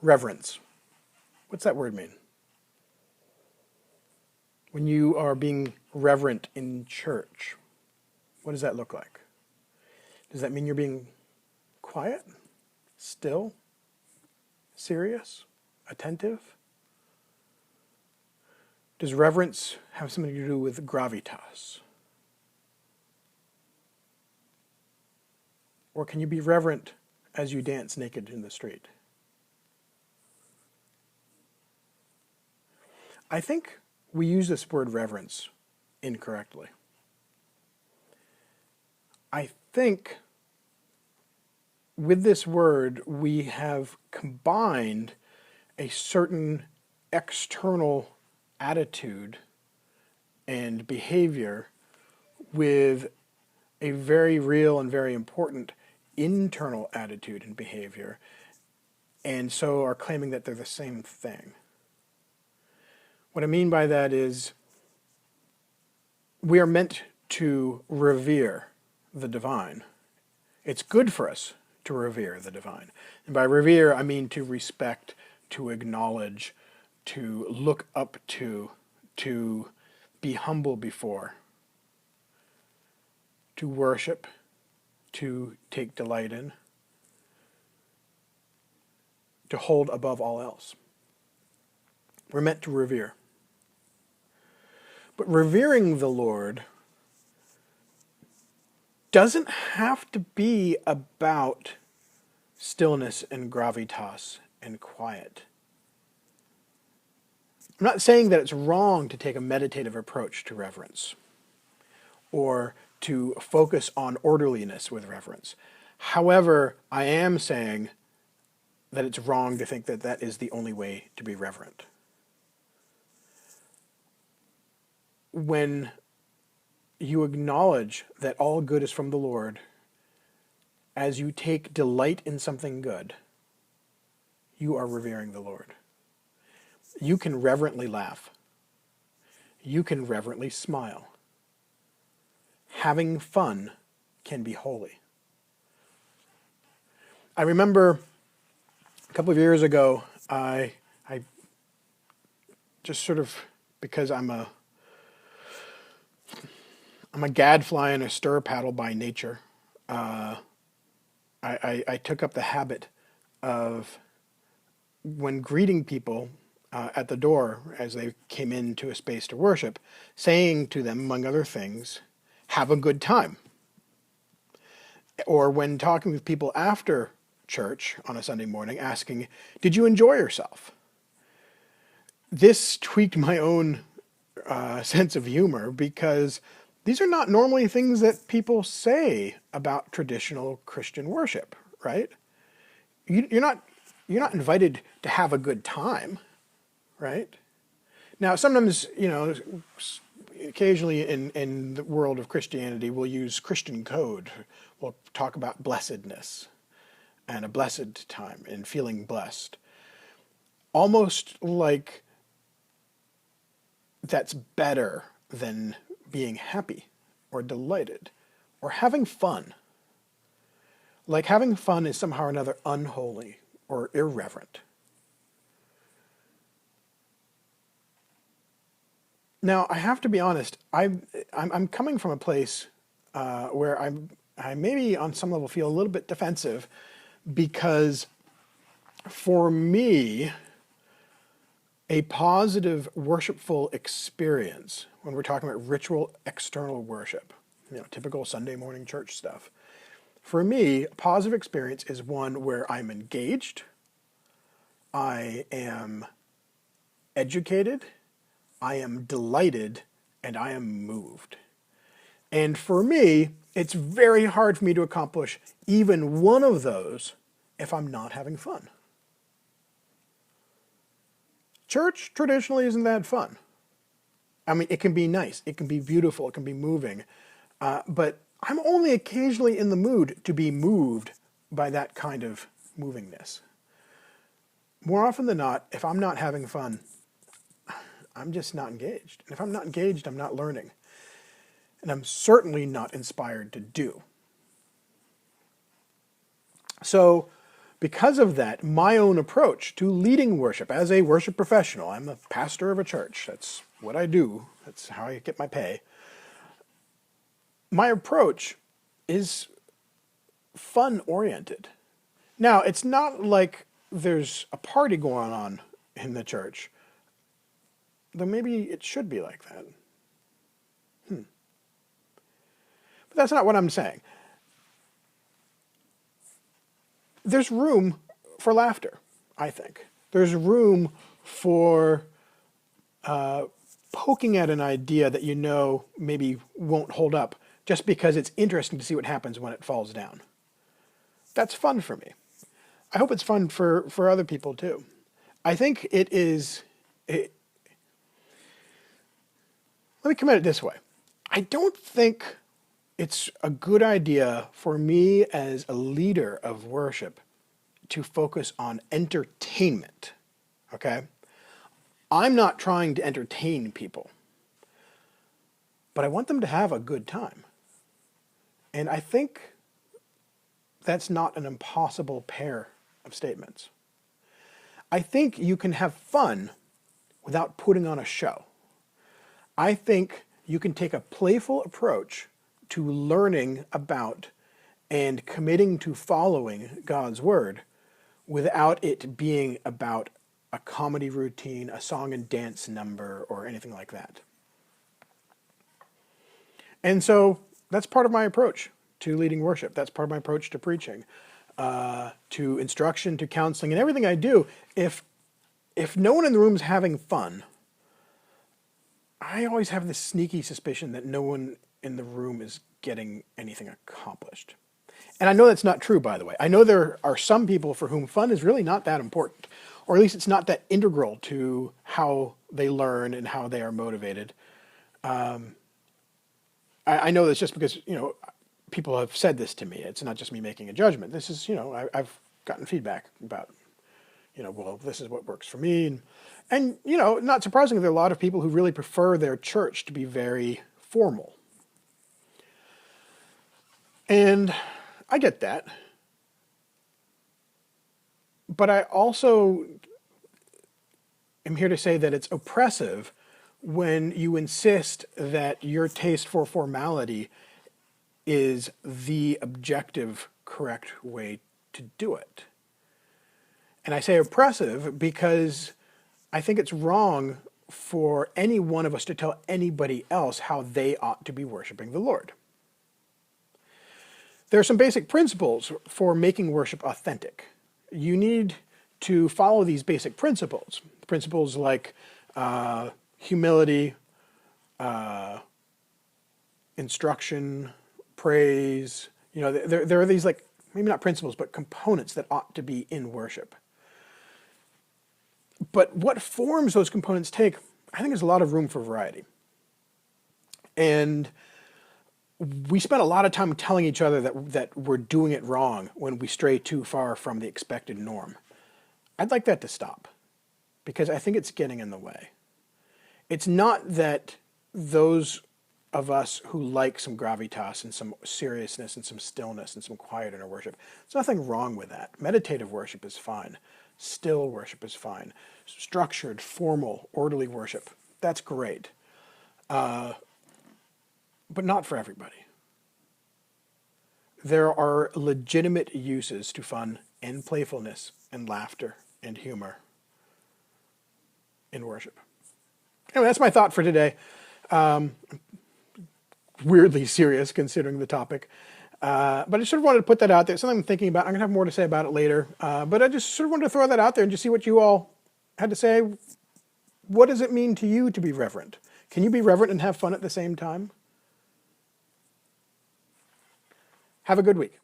Reverence. What's that word mean? When you are being reverent in church, what does that look like? Does that mean you're being quiet, still, serious, attentive? Does reverence have something to do with gravitas? Or can you be reverent as you dance naked in the street? I think we use this word reverence incorrectly. I think with this word we have combined a certain external attitude and behavior with a very real and very important internal attitude and behavior, and so are claiming that they're the same thing. What I mean by that is we are meant to revere the divine. It's good for us to revere the divine. And by revere, I mean to respect, to acknowledge, to look up to be humble before, to worship, to take delight in, to hold above all else. We're meant to revere. But revering the Lord doesn't have to be about stillness and gravitas and quiet. I'm not saying that it's wrong to take a meditative approach to reverence or to focus on orderliness with reverence. However, I am saying that it's wrong to think that that is the only way to be reverent. When you acknowledge that all good is from the Lord, as you take delight in something good, you are revering the Lord. You can reverently laugh. You can reverently smile. Having fun can be holy. I remember a couple of years ago, I just sort of, because I'm a gadfly and a stir paddle by nature, I took up the habit of, when greeting people at the door as they came into a space to worship, saying to them, among other things, have a good time. Or when talking with people after church on a Sunday morning, asking, did you enjoy yourself? This tweaked my own sense of humor, because these are not normally things that people say about traditional Christian worship, right? You're not invited to have a good time, right? Now, sometimes, occasionally in the world of Christianity, we'll use Christian code. We'll talk about blessedness and a blessed time and feeling blessed. Almost like that's better than being happy or delighted or having fun. Like having fun is somehow or another unholy or irreverent. Now, I have to be honest, I'm coming from a place where I maybe on some level feel a little bit defensive, because for me, a positive worshipful experience, when we're talking about ritual external worship, typical Sunday morning church stuff, for me, a positive experience is one where I'm engaged, I am educated, I am delighted, and I am moved. And for me, it's very hard for me to accomplish even one of those if I'm not having fun. Church traditionally isn't that fun. I mean, it can be nice, it can be beautiful, it can be moving, but I'm only occasionally in the mood to be moved by that kind of movingness. More often than not, if I'm not having fun, I'm just not engaged. And if I'm not engaged, I'm not learning. And I'm certainly not inspired to do. So because of that, my own approach to leading worship as a worship professional, I'm a pastor of a church. That's what I do. That's how I get my pay. My approach is fun-oriented. Now, it's not like there's a party going on in the church, though maybe it should be like that. But that's not what I'm saying. There's room for laughter, I think. There's room for poking at an idea that you know maybe won't hold up just because it's interesting to see what happens when it falls down. That's fun for me. I hope it's fun for other people too. I think it is... let me come at it this way. I don't think it's a good idea for me as a leader of worship to focus on entertainment, okay? I'm not trying to entertain people, but I want them to have a good time. And I think that's not an impossible pair of statements. I think you can have fun without putting on a show. I think you can take a playful approach to learning about and committing to following God's Word without it being about a comedy routine, a song and dance number, or anything like that. And so that's part of my approach to leading worship. That's part of my approach to preaching, to instruction, to counseling, and everything I do. If no one in the room is having fun, I always have this sneaky suspicion that no one in the room is getting anything accomplished. And I know that's not true, by the way. I know there are some people for whom fun is really not that important, or at least it's not that integral to how they learn and how they are motivated. I know this just because, people have said this to me. It's not just me making a judgment. This is, I've gotten feedback about, well, this is what works for me. And not surprisingly, there are a lot of people who really prefer their church to be very formal. And I get that. But I also am here to say that it's oppressive when you insist that your taste for formality is the objective, correct way to do it. And I say oppressive because I think it's wrong for any one of us to tell anybody else how they ought to be worshiping the Lord. There are some basic principles for making worship authentic. You need to follow these basic principles. Principles like humility, instruction, praise. There are these, like, maybe not principles, but components that ought to be in worship. But what forms those components take, I think there's a lot of room for variety. And we spend a lot of time telling each other that we're doing it wrong when we stray too far from the expected norm. I'd like that to stop, because I think it's getting in the way. It's not that those of us who like some gravitas and some seriousness and some stillness and some quiet in our worship, there's nothing wrong with that. Meditative worship is fine. Still worship is fine. Structured, formal, orderly worship, that's great. But not for everybody. There are legitimate uses to fun and playfulness and laughter and humor in worship. Anyway, that's my thought for today. Weirdly serious considering the topic. But I just sort of wanted to put that out there. Something I'm thinking about. I'm going to have more to say about it later. But I just sort of wanted to throw that out there and just see what you all had to say. What does it mean to you to be reverent? Can you be reverent and have fun at the same time? Have a good week.